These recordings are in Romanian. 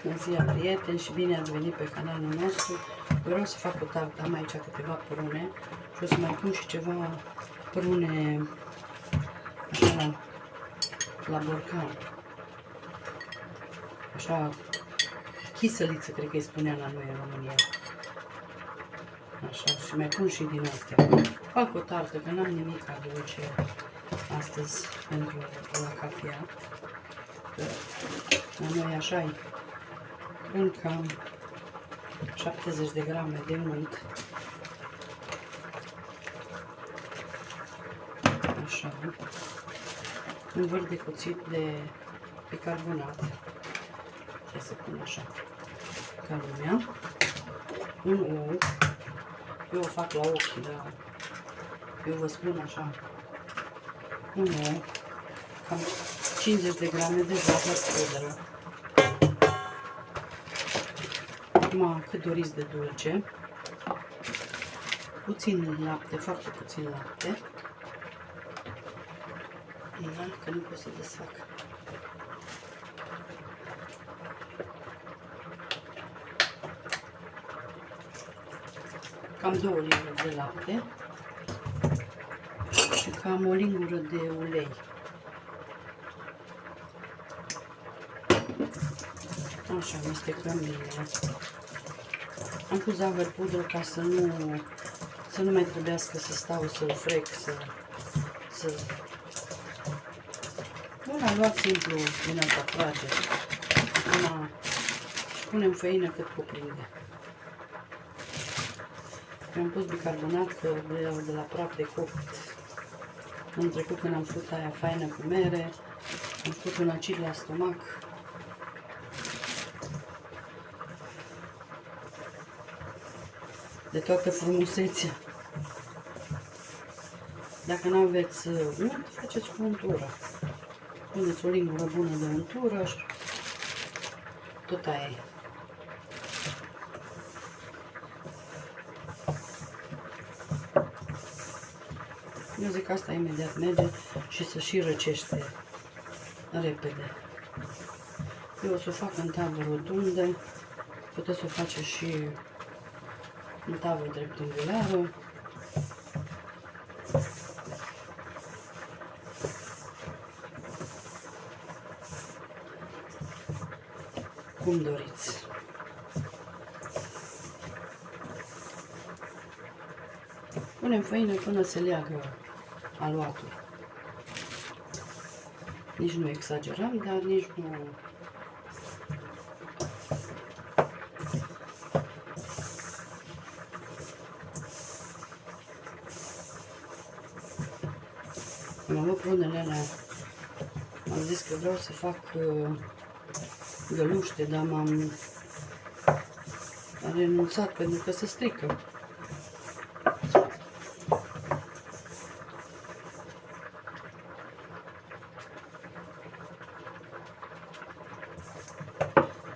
Bună ziua, prieteni, și bine ați venit pe canalul nostru. Vreau să fac o tartă, am aici câteva prune și o să mai pun și ceva prune așa la borcan. Așa, chisăliță, cred că îi spunea la noi în România. Așa, și mai pun și din astea. Fac o tartă, că n-am nimic dulce astăzi pentru la cafea. La noi așa e. În cam 70 de grame de unt. Așa. Un vârf de cuțit de bicarbonat. Trebuie să pun așa. Ca lumea. Un ou. Eu o fac la ochi, dar eu vă spun așa. Un ou. Cam 50 de grame de zahăr pudră. Acum, cât doriți de dulce. Puțin lapte, foarte puțin lapte. Da, că nu pot să desfac. Cam 2 linguri de lapte și cam o lingură de ulei. Așa, amestecăm bine. Am pus zahăr pudră ca să nu mai trebuiască să stau să-l frec, Bun, am luat simplu din asta frage. Acum punem făină cât cuprinde. Am pus bicarbonat că de la praf de copt. În trecut când am făcut aia faină cu mere, am făcut un acid la stomac. De toată frumusețea. Dacă nu aveți unt, faceți cu untură. Puneți o lingură bună de untură și tot aia e. Eu zic că asta imediat merge și să și răcește repede. Eu o să o fac în tavă rotundă, puteți să o faceți și în tavă dreptunghiulară. Cum doriți. Punem făină până se leagă aluatul. Nici nu exagerăm, dar nici nu... Am avut prunele alea. Am zis că vreau să fac găluște, dar am renunțat pentru că se strică.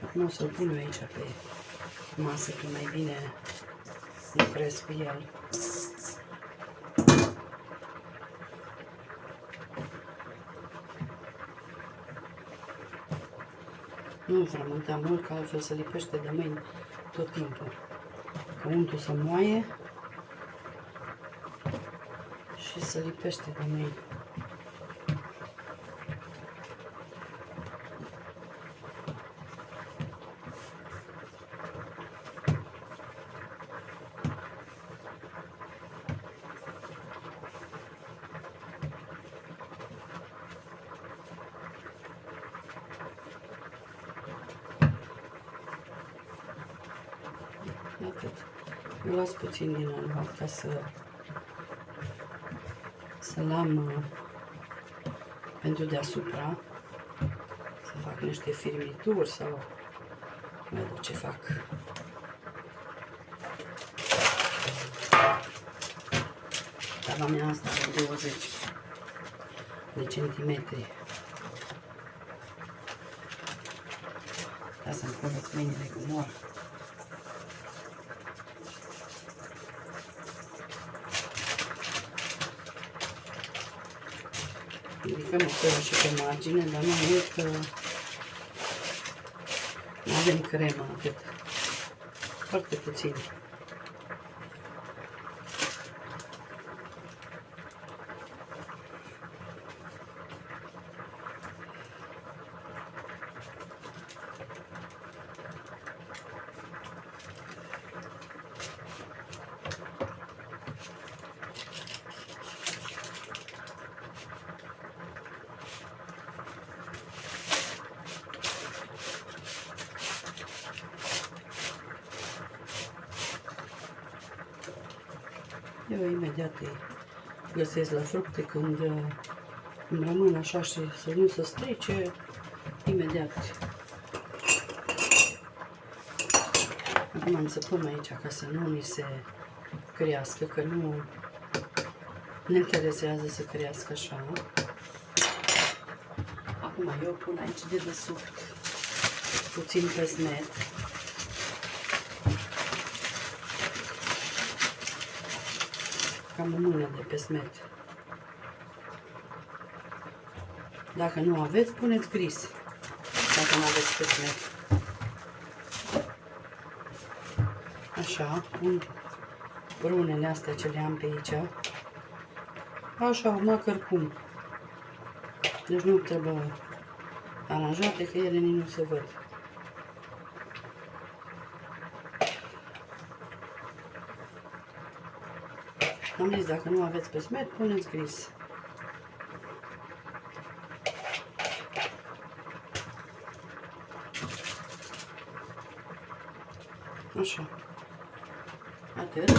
Acum o să-l pun eu aici pe masă, că mai bine lucrez cu el. Nu frământa mult, că altfel se lipește de mâini tot timpul. Că untul se moaie și se lipește de mâini. Atât. Eu las puțin din aluat ca să-l am pentru deasupra, să fac niște firmituri sau mai văd ce fac. Tava mea asta de 20 de centimetri. Ca să-mi curăț mâinile cu mor. Ridicăm acolo și pe margine, dar nu mult, că Avem cremă, atât. Foarte puțin. Eu imediat îi găsesc la fructe când îmi rămân așa și să nu se strice, imediat. Acum am să pun aici ca să nu ni se crească, că nu ne interesează să crească așa. Acum eu pun aici de desubt puțin pesmet. Cam o mână de pesmet. Dacă nu aveți, puneți gris. Dacă nu aveți pesmet. Așa, pun brunele astea ce le am pe aici. Așa, măcar cum. Deci nu trebuie aranjate, că ele nici nu se văd. Am zis, dacă nu aveți pesmet, puneți gris. Așa. Atât.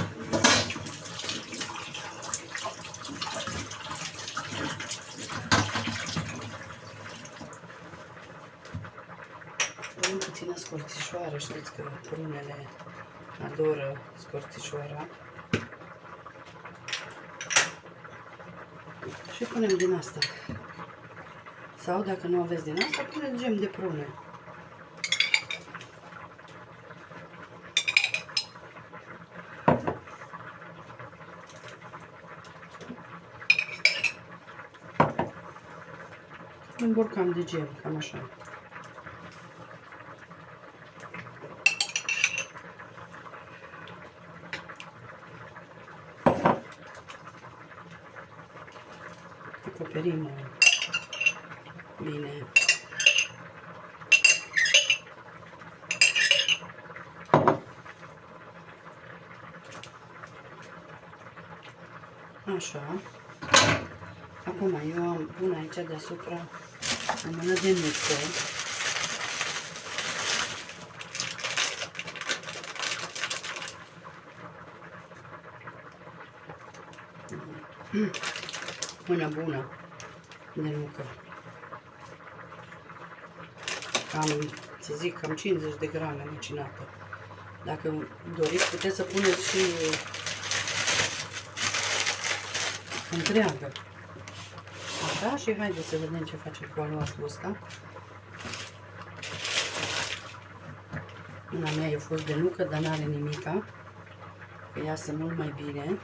Punem puțină scorțișoară, știți că prunele adoră scorțișoara. Și punem din asta. Sau dacă nu aveți din asta, puneți gem de prune. Un borcam de gem, cam așa. Acoperim bine. Așa. Acum eu am pun aici deasupra o mână de nucă. Mână bună de nucă. Cam, să zic, cam 50 de grame macinată. Dacă doriți, puteți să puneți și întreagă. Așa, și haideți să vedem ce facem cu aluatul ăsta. Mâna mea e fost de nucă, dar n-are nimica. Că iasă mult mai bine.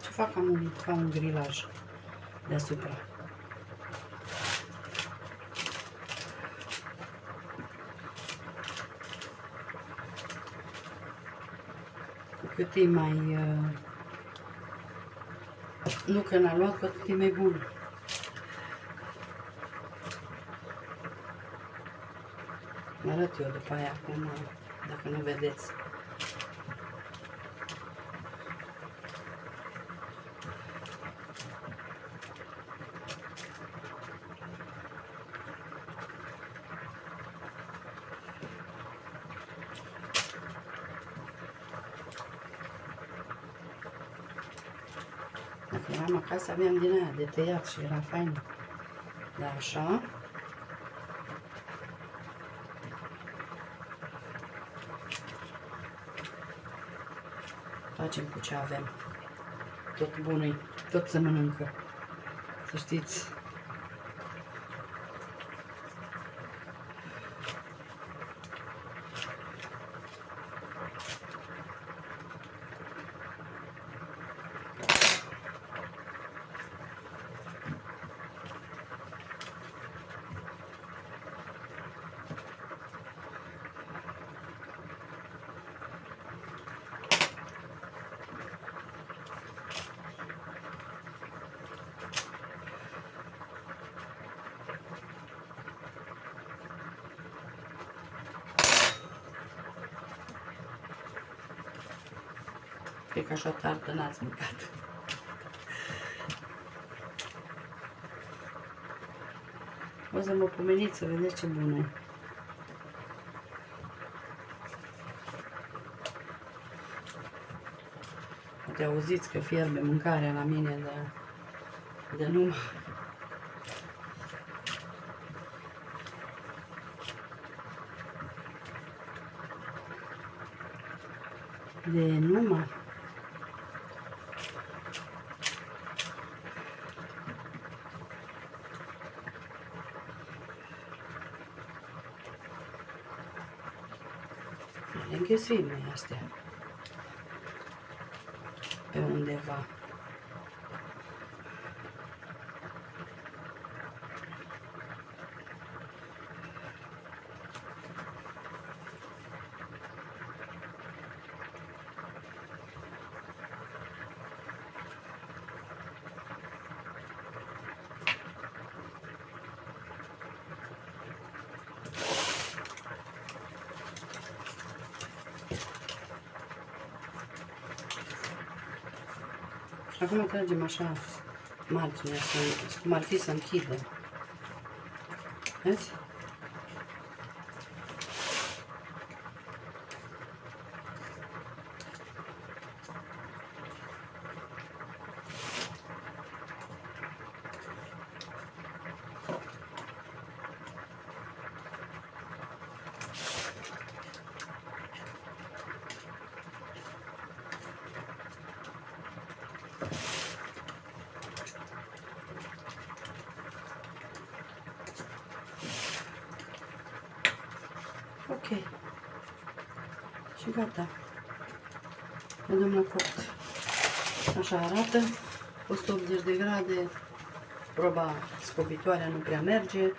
Și fac ca un grilaj deasupra. Cu cât e mai nucă în aluat, cu atât e mai bun. Mă arăt eu după aia acum, dacă nu vedeți. Dacă eram acasă, aveam din aia de tăiat și era fain. Da, așa. Facem cu ce avem. Tot bun, tot se mănâncă. Să știți. Cred că așa tartă n-ați mâncat. O să mă pomeniți să vedeți ce bună e. Poate auziți că fierbe mâncarea la mine de numai. De numai. Le înghesuim noi astea. Pe undeva. Acum tragem așa marginea, cum ar fi să închidem. Vezi? Ok. Și gata. Vedem la copt. Așa arată. 180 de grade. Proba scobitoarea nu prea merge,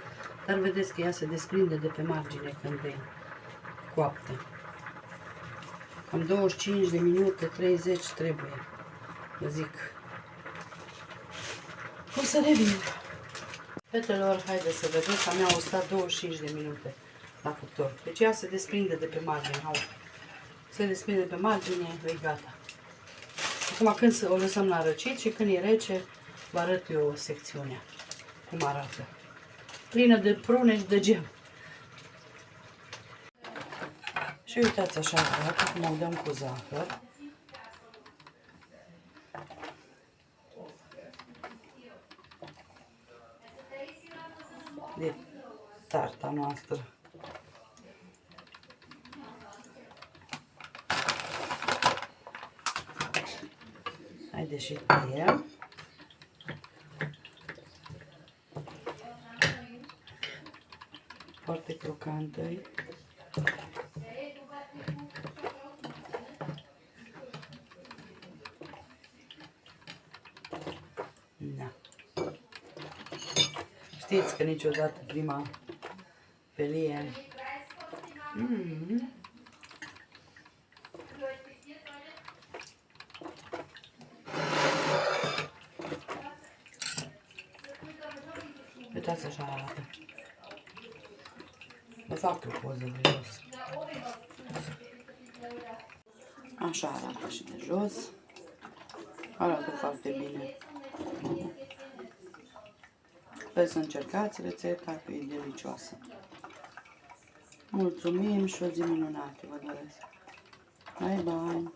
dar vedeți că ea se desprinde de pe margine când e coaptă. Cam 25 de minute, 30 trebuie. Vă zic. O să revin. Fetelor, haideți să vedeți că mi-au stat 25 de minute la cuptor. Deci ea se desprinde de pe margine. Se desprinde de pe margine, e gata. Acum când o lăsăm la răcit și când e rece, vă arăt eu secțiunea. Cum arată. Plină de prune și de gem. Și uitați așa arată, cum o dăm cu zahăr. De tarta noastră. Haideți și tăiem. Foarte crocantă e. Da. Știți că niciodată prima felie. Uitați așa arată. Vă fac o poză de jos. Așa arată și de jos. Arată foarte bine. Sper să încercați rețeta, că e delicioasă. Mulțumim și o zi minunată vă doresc. Bye bye!